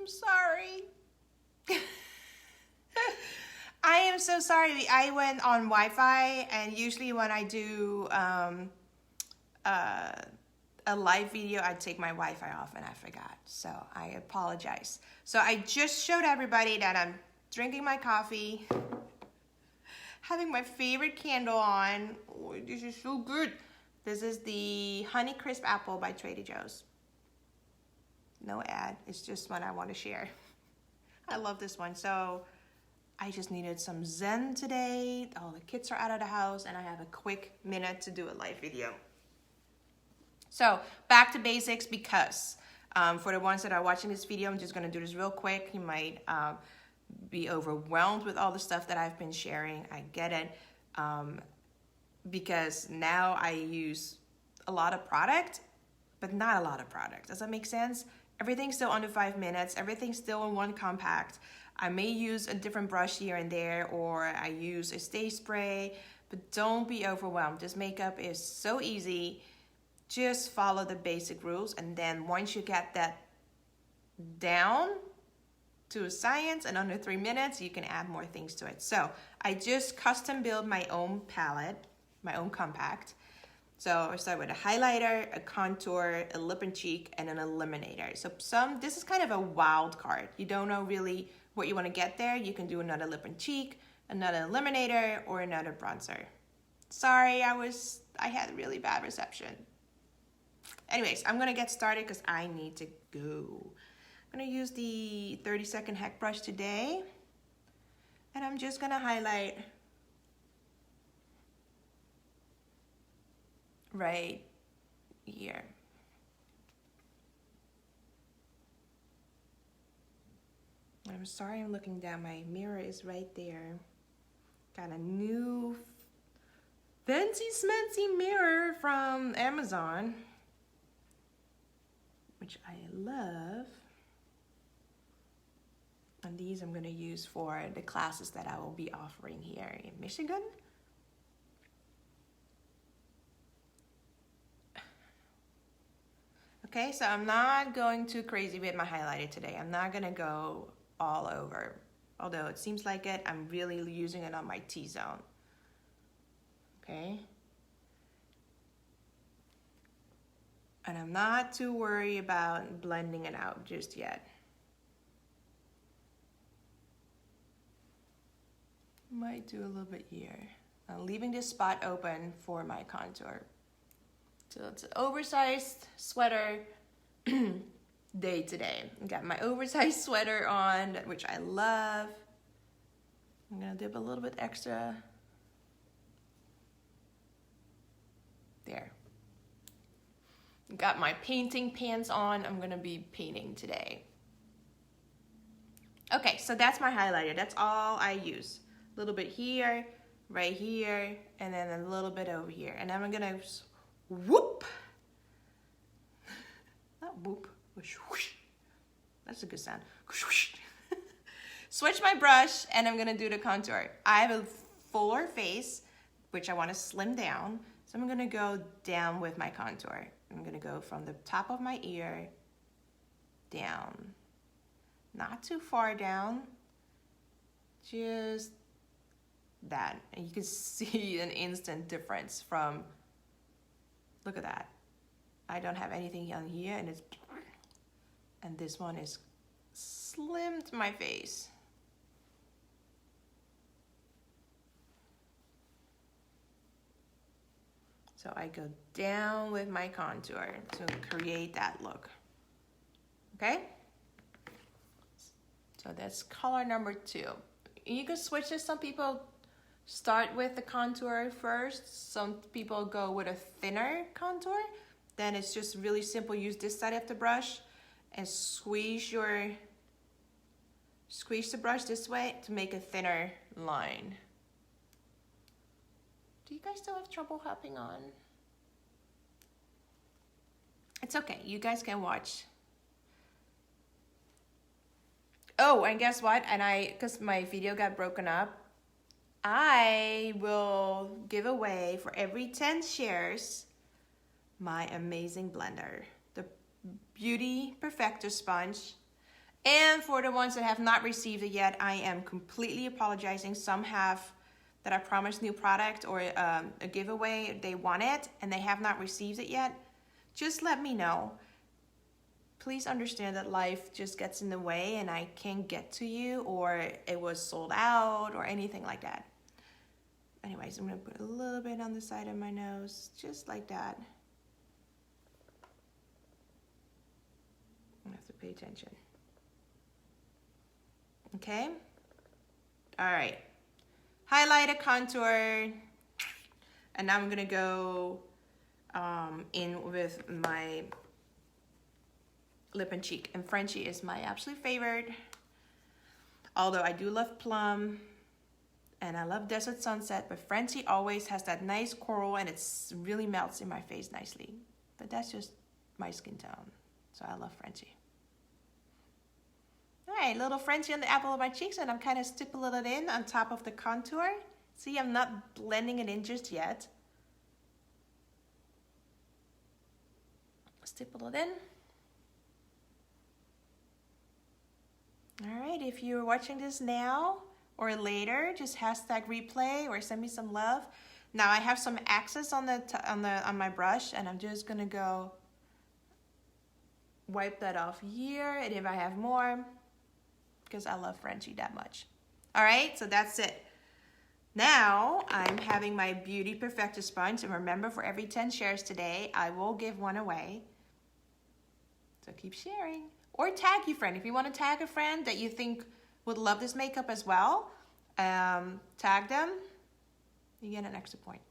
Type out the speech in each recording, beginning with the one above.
I'm sorry. I am so sorry. I went on Wi-Fi, and usually when I do a live video, I take my Wi-Fi off, and I forgot. So I apologize. So I just showed everybody that I'm drinking my coffee, having my favorite candle on. Oh, this is so good. This is the Honey Crisp Apple by Trader Joe's. No ad, it's just one I want to share. I love this one. So I just needed some zen today. All the kids are out of the house and I have a quick minute to do a live video. So back to basics, because for the ones that are watching this video, I'm just gonna do this real quick. You might be overwhelmed with all the stuff that I've been sharing. I get it, because now I use a lot of product, but not a lot of product. Does that make sense? Everything's still under 5 minutes. Everything's still in one compact. I may use a different brush here and there, or I use a stay spray, but don't be overwhelmed. This makeup is so easy. Just follow the basic rules, and then once you get that down to a science and under 3 minutes, you can add more things to it. So I just custom build my own palette, my own compact. So I start with a highlighter, a contour, a lip and cheek, and an illuminator. So this is kind of a wild card. You don't know really what you want to get there. You can do another lip and cheek, another illuminator, or another bronzer. Sorry, I had really bad reception. Anyways, I'm gonna get started because I need to go. I'm gonna use the 30-second heck brush today, and I'm just gonna highlight right here. I'm sorry I'm looking down. My mirror is right there. Got a new fancy smancy mirror from Amazon, which I love. And these I'm gonna use for the classes that I will be offering here in Michigan. Okay, so I'm not going too crazy with my highlighter today. I'm not gonna go all over. Although it seems like it, I'm really using it on my T-zone. Okay. And I'm not too worried about blending it out just yet. Might do a little bit here. I'm leaving this spot open for my contour. So it's an oversized sweater day today. I got my oversized sweater on, which I love. I'm gonna dip a little bit extra. There. Got my painting pants on. I'm gonna be painting today. Okay, so that's my highlighter. That's all I use. A little bit here, right here, and then a little bit over here. And then I'm gonna whoop. Not whoop, whoosh. That's a good sound. Switch my brush, and I'm gonna do the contour. I have a fuller face, which I wanna slim down. So I'm gonna go down with my contour. I'm gonna go from the top of my ear down. Not too far down, just that. And you can see an instant difference from, look at that. I don't have anything on here, and this one is slimmed my face. So I go down with my contour to create that look. Okay? So that's color number 2. You can switch this. Some people start with the contour first. Some people go with a thinner contour. Then it's just really simple. Use this side of the brush and squeeze the brush this way to make a thinner line. Do you guys still have trouble hopping on? It's okay, you guys can watch. Oh, and guess what? And because my video got broken up, I will give away for every 10 shares my amazing blender, the Beauty Perfector Sponge. And for the ones that have not received it yet, I am completely apologizing. Some have that I promised new product or a giveaway, they want it and they have not received it yet. Just let me know. Please understand that life just gets in the way and I can't get to you, or it was sold out or anything like that. Anyways, I'm gonna put a little bit on the side of my nose, just like that. I have to pay attention. Okay, all right, highlighter, contour, and now I'm gonna go in with my lip and cheek, and Frenchie is my absolute favorite, although I do love plum and I love desert sunset, but Frenchie always has that nice coral and it really melts in my face nicely, but that's just my skin tone, so I love Frenchie. All right, little Frenchie on the apple of my cheeks, and I'm kind of stippling it in on top of the contour. See, I'm not blending it in just yet. Stipple it in. All right, if you're watching this now or later, just hashtag replay or send me some love. Now I have some excess on my brush, and I'm just gonna go wipe that off here, and if I have more, because I love Frenchie that much. All right, so that's it. Now I'm having my Beauty Perfector sponge, and remember, for every 10 shares today, I will give one away. So keep sharing, or tag your friend. If you want to tag a friend that you think would love this makeup as well, tag them, you get an extra point.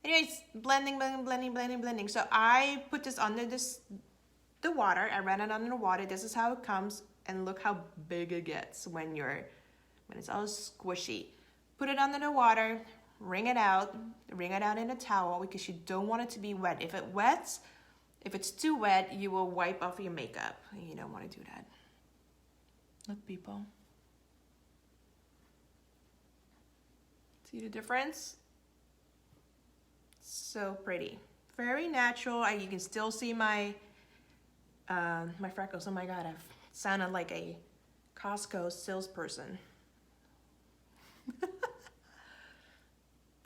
Anyways, blending. So I put this under the water. I ran it under the water. This is how it comes, and look how big it gets when it's all squishy. Put it under the water, wring it out in a towel, because you don't want it to be wet. If it's too wet, you will wipe off your makeup. You don't want to do that. Look, people. See the difference? So pretty. Very natural. You can still see my freckles. Oh my God, I've sounded like a Costco salesperson.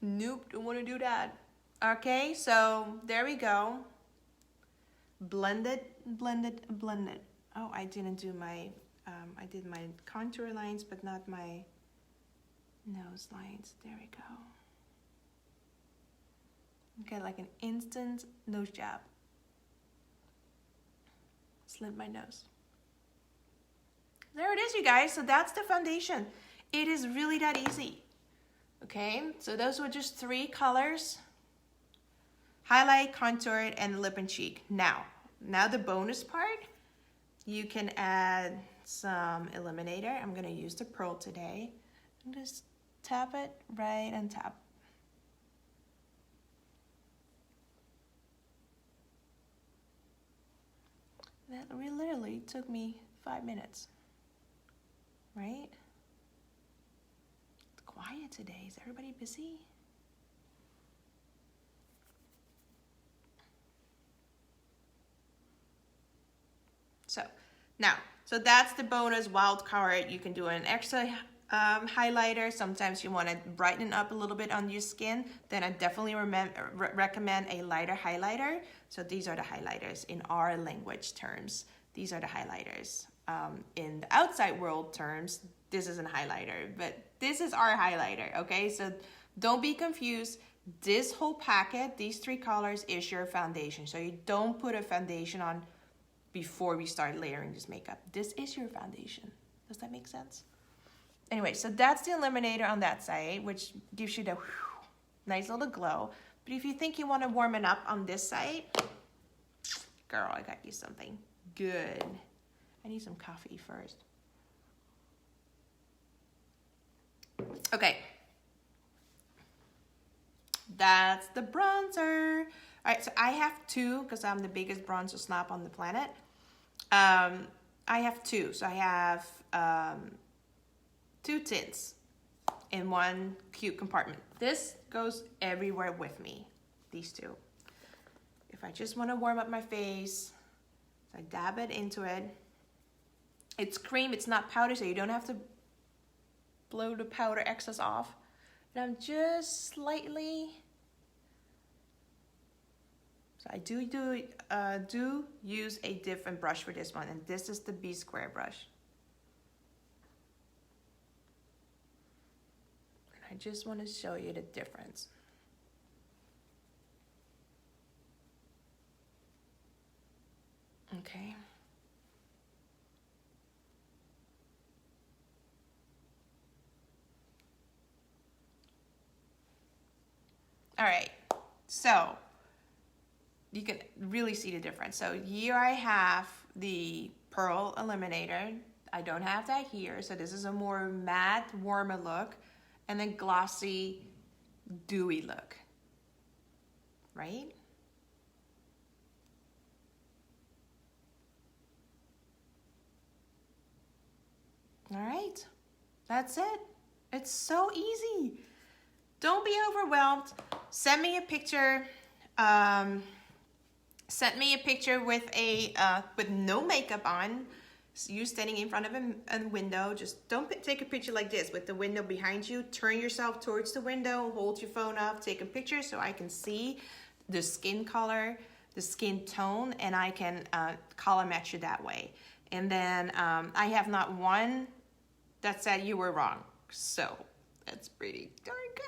Nope, don't want to do that. Okay, so there we go. Blend it. Oh, I didn't do my, I did my contour lines, but not my nose lines. There we go. Okay, like an instant nose job. Slit my nose. There it is, you guys. So that's the foundation. It is really that easy. Okay, so those were just 3 colors: highlight, contour, and lip and cheek. Now the bonus part, you can add some Illuminator. I'm gonna use the pearl today. And just tap it right on top. That literally took me 5 minutes, right? It's quiet today. Is everybody busy? So that's the bonus wild card. You can do an extra highlighter. Sometimes you want to brighten up a little bit on your skin. Then I definitely recommend a lighter highlighter. So these are the highlighters in our language terms. These are the highlighters. In the outside world terms, this isn't a highlighter, but this is our highlighter, okay? So don't be confused. This whole packet, these 3 colors, is your foundation. So you don't put a foundation on before we start layering this makeup. This is your foundation. Does that make sense? Anyway, so that's the Illuminator on that side, which gives you the nice little glow. But if you think you want to warm it up on this side, girl, I got you something good. I need some coffee first. Okay. That's the bronzer. All right, so I have 2 because I'm the biggest bronzer snob on the planet. I have 2. So I have 2 tints in one cute compartment. This goes everywhere with me, these 2. If I just want to warm up my face, so I dab it into it. It's cream, it's not powder, so you don't have to blow the powder excess off. And I'm just slightly, so I do use a different brush for this one, and this is the B square brush. And I just want to show you the difference. Okay. All right, so you can really see the difference. So here I have the Pearl Illuminator. I don't have that here, so this is a more matte, warmer look, and then glossy, dewy look, right? All right, that's it. It's so easy. Don't be overwhelmed. Send me a picture. Send me a picture with with no makeup on. So you standing in front of a window. Just don't take a picture like this with the window behind you. Turn yourself towards the window. Hold your phone up. Take a picture so I can see the skin color, the skin tone, and I can color match you that way. And then I have not one that said you were wrong. So that's pretty darn good.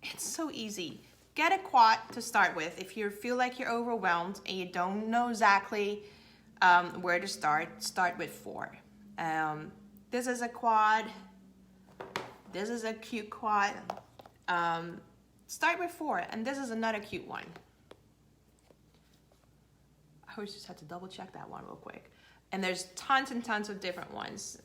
It's so easy. Get a quad to start with. If you feel like you're overwhelmed and you don't know exactly where to start with 4. This is a quad. This is a cute quad. Start with 4, and this is another cute one. I always just have to double check that one real quick. And there's tons and tons of different ones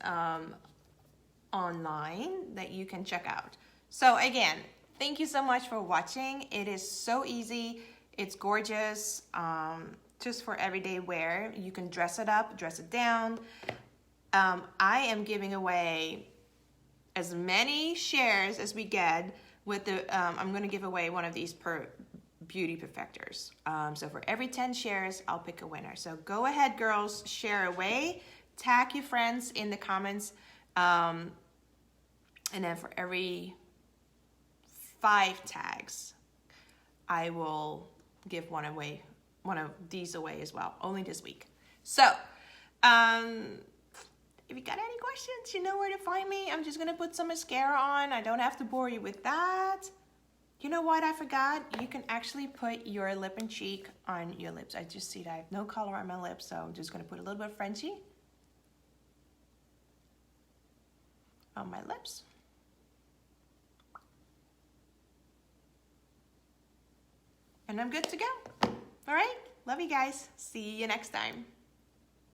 online that you can check out. So again, thank you so much for watching. It is so easy. It's gorgeous. Just for everyday wear. You can dress it up, dress it down. I am giving away as many shares as we get with the, I'm gonna give away one of these per beauty perfectors. So for every 10 shares, I'll pick a winner. So go ahead, girls, share away. Tag your friends in the comments. And then for every 5 tags, I will give one of these away as well, only this week. So, if you got any questions, you know where to find me. I'm just gonna put some mascara on. I don't have to bore you with that. You know what I forgot? You can actually put your lip and cheek on your lips. I just see that I have no color on my lips, so I'm just gonna put a little bit of Frenchie on my lips. And I'm good to go. All right, love you guys. See you next time.